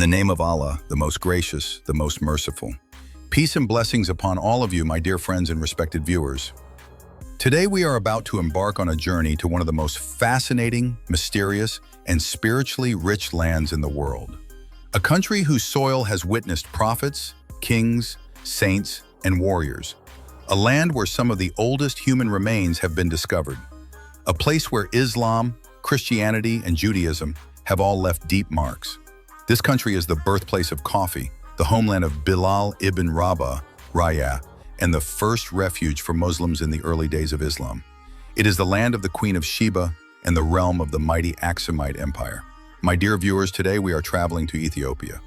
the name of Allah, the most gracious, the most merciful. Peace and blessings upon all of you, my dear friends and respected viewers. Today we are about to embark on a journey to one of the most fascinating, mysterious, and spiritually rich lands in the world. A country whose soil has witnessed prophets, kings, saints, and warriors. A land where some of the oldest human remains have been discovered. A place where Islam, Christianity, and Judaism have all left deep marks. This country is the birthplace of coffee, the homeland of Bilal ibn Rabah, Raya, and the first refuge for Muslims in the early days of Islam. It is the land of the Queen of Sheba and the realm of the mighty Aksumite Empire. My dear viewers, today we are traveling to Ethiopia.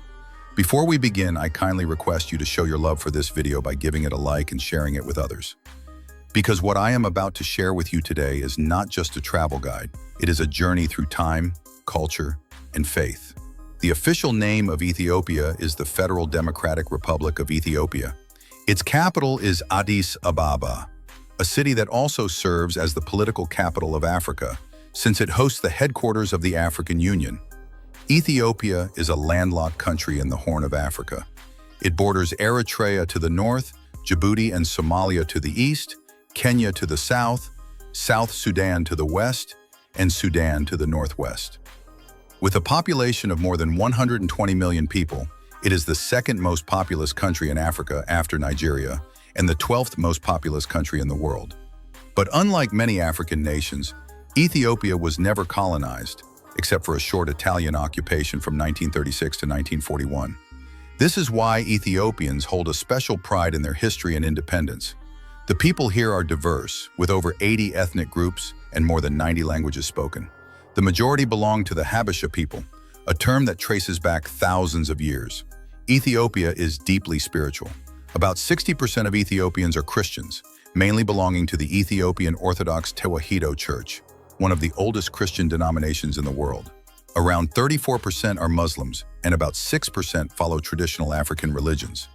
Before we begin, I kindly request you to show your love for this video by giving it a like and sharing it with others. Because what I am about to share with you today is not just a travel guide, it is a journey through time, culture, and faith. The official name of Ethiopia is the Federal Democratic Republic of Ethiopia. Its capital is Addis Ababa, a city that also serves as the political capital of Africa, since it hosts the headquarters of the African Union. Ethiopia is a landlocked country in the Horn of Africa. It borders Eritrea to the north, Djibouti and Somalia to the east, Kenya to the south, South Sudan to the west, and Sudan to the northwest. With a population of more than 120 million people, it is the second most populous country in Africa after Nigeria and the 12th most populous country in the world. But unlike many African nations, Ethiopia was never colonized, except for a short Italian occupation from 1936 to 1941. This is why Ethiopians hold a special pride in their history and independence. The people here are diverse, with over 80 ethnic groups and more than 90 languages spoken. The majority belong to the Habesha people, a term that traces back thousands of years. Ethiopia is deeply spiritual. About 60% of Ethiopians are Christians, mainly belonging to the Ethiopian Orthodox Tewahedo Church, one of the oldest Christian denominations in the world. Around 34% are Muslims, and about 6% follow traditional African religions.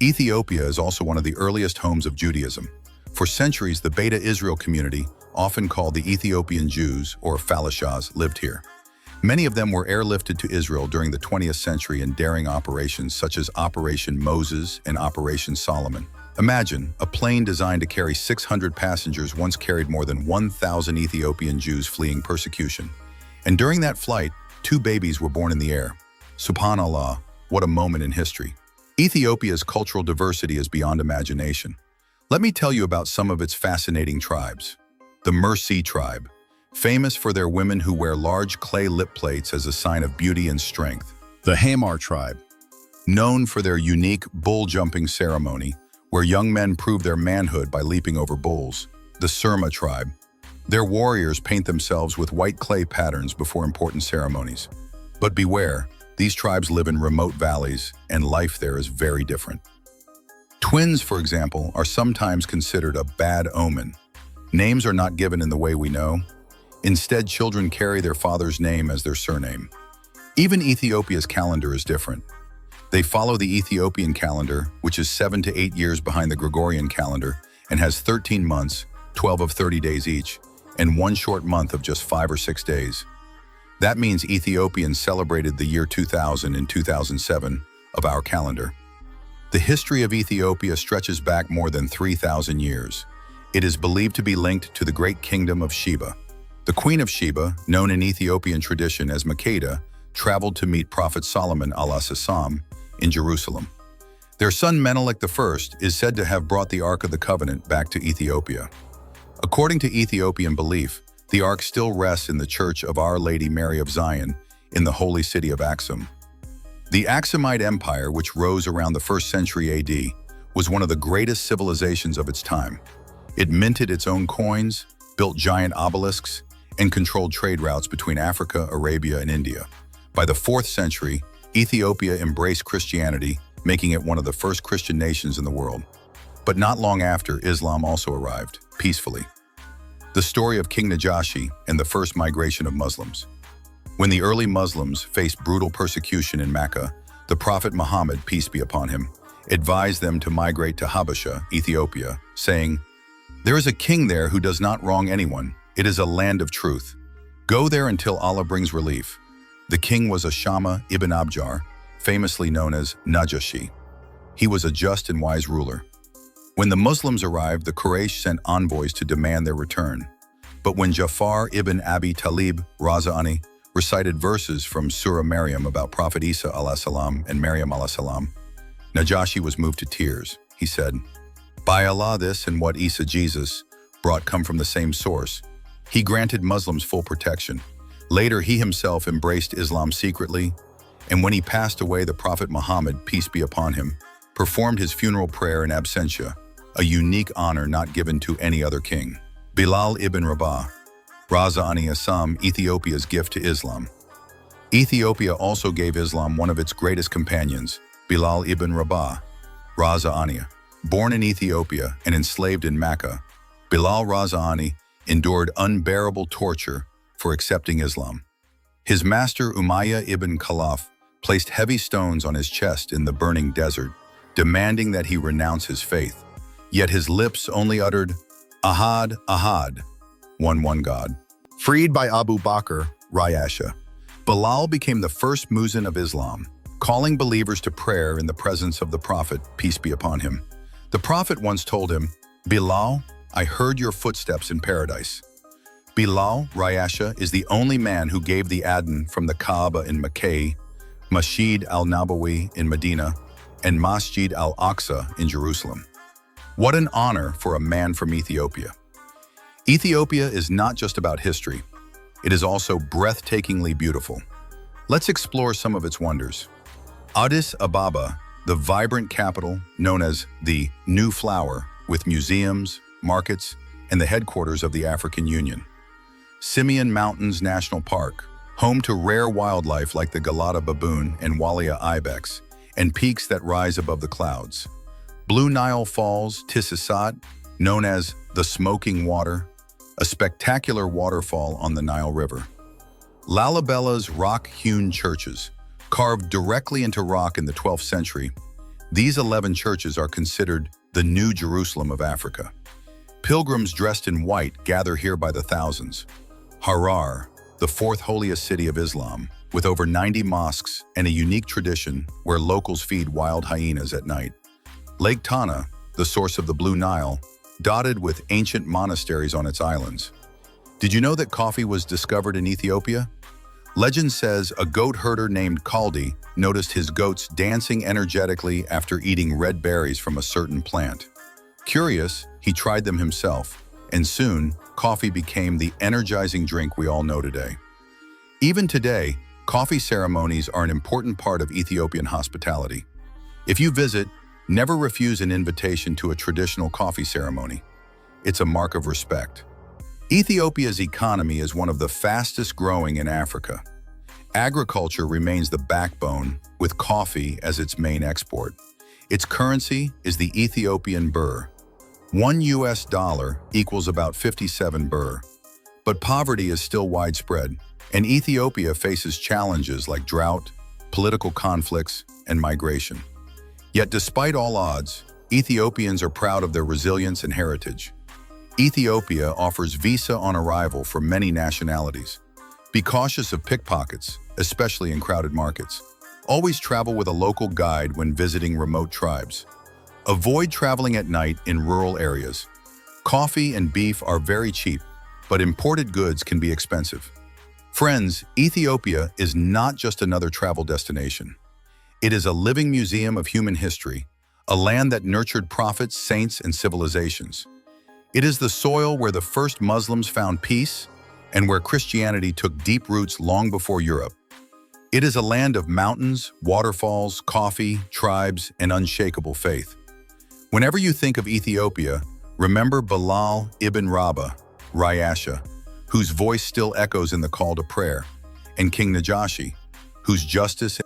Ethiopia is also one of the earliest homes of Judaism. For centuries, the Beta Israel community, often called the Ethiopian Jews or Falashas, lived here. Many of them were airlifted to Israel during the 20th century in daring operations such as Operation Moses and Operation Solomon. Imagine, a plane designed to carry 600 passengers once carried more than 1,000 Ethiopian Jews fleeing persecution. And during that flight, 2 babies were born in the air. Subhanallah, what a moment in history. Ethiopia's cultural diversity is beyond imagination. Let me tell you about some of its fascinating tribes. The Mursi tribe, famous for their women who wear large clay lip plates as a sign of beauty and strength. The Hamar tribe, known for their unique bull jumping ceremony, where young men prove their manhood by leaping over bulls. The Surma tribe. Their warriors paint themselves with white clay patterns before important ceremonies. But beware, these tribes live in remote valleys, and life there is very different. Twins, for example, are sometimes considered a bad omen. Names are not given in the way we know. Instead, children carry their father's name as their surname. Even Ethiopia's calendar is different. They follow the Ethiopian calendar, which is 7 to 8 years behind the Gregorian calendar and has 13 months, 12 of 30 days each, and one short month of just 5 or 6 days. That means Ethiopians celebrated the year 2000 in 2007 of our calendar. The history of Ethiopia stretches back more than 3,000 years. It is believed to be linked to the great kingdom of Sheba. The Queen of Sheba, known in Ethiopian tradition as Makeda, traveled to meet Prophet Solomon al-Sassam in Jerusalem. Their son Menelik I is said to have brought the Ark of the Covenant back to Ethiopia. According to Ethiopian belief, the Ark still rests in the Church of Our Lady Mary of Zion in the holy city of Aksum. The Aksumite Empire, which rose around the 1st century AD, was one of the greatest civilizations of its time. It minted its own coins, built giant obelisks, and controlled trade routes between Africa, Arabia, and India. By the 4th century, Ethiopia embraced Christianity, making it one of the first Christian nations in the world. But not long after, Islam also arrived, peacefully. The story of King Najashi and the first migration of Muslims. When the early Muslims faced brutal persecution in Mecca, the Prophet Muhammad, peace be upon him, advised them to migrate to Habesha, Ethiopia, saying, "There is a king there who does not wrong anyone. It is a land of truth. Go there until Allah brings relief." The king was Ashama ibn Abjar, famously known as Najashi. He was a just and wise ruler. When the Muslims arrived, the Quraysh sent envoys to demand their return. But when Jafar ibn Abi Talib Raza'ani recited verses from Surah Maryam about Prophet Isa a.s. and Maryam a.s., Najashi was moved to tears. He said, "By Allah, this and what Isa Jesus brought come from the same source." He granted Muslims full protection. Later, he himself embraced Islam secretly, and when he passed away, the Prophet Muhammad, peace be upon him, performed his funeral prayer in absentia, a unique honor not given to any other king. Bilal ibn Rabah, Raza'ani Assam, Ethiopia's gift to Islam. Ethiopia also gave Islam one of its greatest companions, Bilal ibn Rabah, Raza'ani. Born in Ethiopia and enslaved in Mecca, Bilal Raza'ani endured unbearable torture for accepting Islam. His master Umayyah ibn Khalaf placed heavy stones on his chest in the burning desert, demanding that he renounce his faith. Yet his lips only uttered, "Ahad, Ahad," one God. Freed by Abu Bakr, Rayasha, Bilal became the first muezzin of Islam, calling believers to prayer in the presence of the Prophet, peace be upon him. The Prophet once told him, "Bilal, I heard your footsteps in paradise." Bilal, Rayasha, is the only man who gave the adhan from the Kaaba in Makkah, Masjid al-Nabawi in Medina, and Masjid al-Aqsa in Jerusalem. What an honor for a man from Ethiopia. Ethiopia is not just about history. It is also breathtakingly beautiful. Let's explore some of its wonders. Addis Ababa, the vibrant capital known as the New Flower, with museums, markets, and the headquarters of the African Union. Simeon Mountains National Park, home to rare wildlife like the Galata baboon and Walia ibex, and peaks that rise above the clouds. Blue Nile Falls, Tissisat, known as the Smoking Water, a spectacular waterfall on the Nile River. Lalabella's rock-hewn churches, carved directly into rock in the 12th century. These 11 churches are considered the New Jerusalem of Africa. Pilgrims dressed in white gather here by the thousands. Harar, the fourth holiest city of Islam, with over 90 mosques and a unique tradition where locals feed wild hyenas at night. Lake Tana, the source of the Blue Nile, dotted with ancient monasteries on its islands. Did you know that coffee was discovered in Ethiopia? Legend says a goat herder named Kaldi noticed his goats dancing energetically after eating red berries from a certain plant. Curious, he tried them himself, and soon, coffee became the energizing drink we all know today. Even today, coffee ceremonies are an important part of Ethiopian hospitality. If you visit, never refuse an invitation to a traditional coffee ceremony. It's a mark of respect. Ethiopia's economy is one of the fastest growing in Africa. Agriculture remains the backbone, with coffee as its main export. Its currency is the Ethiopian birr. $1 equals about 57 birr. But poverty is still widespread, and Ethiopia faces challenges like drought, political conflicts, and migration. Yet despite all odds, Ethiopians are proud of their resilience and heritage. Ethiopia offers visa on arrival for many nationalities. Be cautious of pickpockets, especially in crowded markets. Always travel with a local guide when visiting remote tribes. Avoid traveling at night in rural areas. Coffee and beef are very cheap, but imported goods can be expensive. Friends, Ethiopia is not just another travel destination. It is a living museum of human history, a land that nurtured prophets, saints, and civilizations. It is the soil where the first Muslims found peace and where Christianity took deep roots long before Europe. It is a land of mountains, waterfalls, coffee, tribes, and unshakable faith. Whenever you think of Ethiopia, remember Bilal ibn Rabah, Rayasha, whose voice still echoes in the call to prayer, and King Najashi, whose justice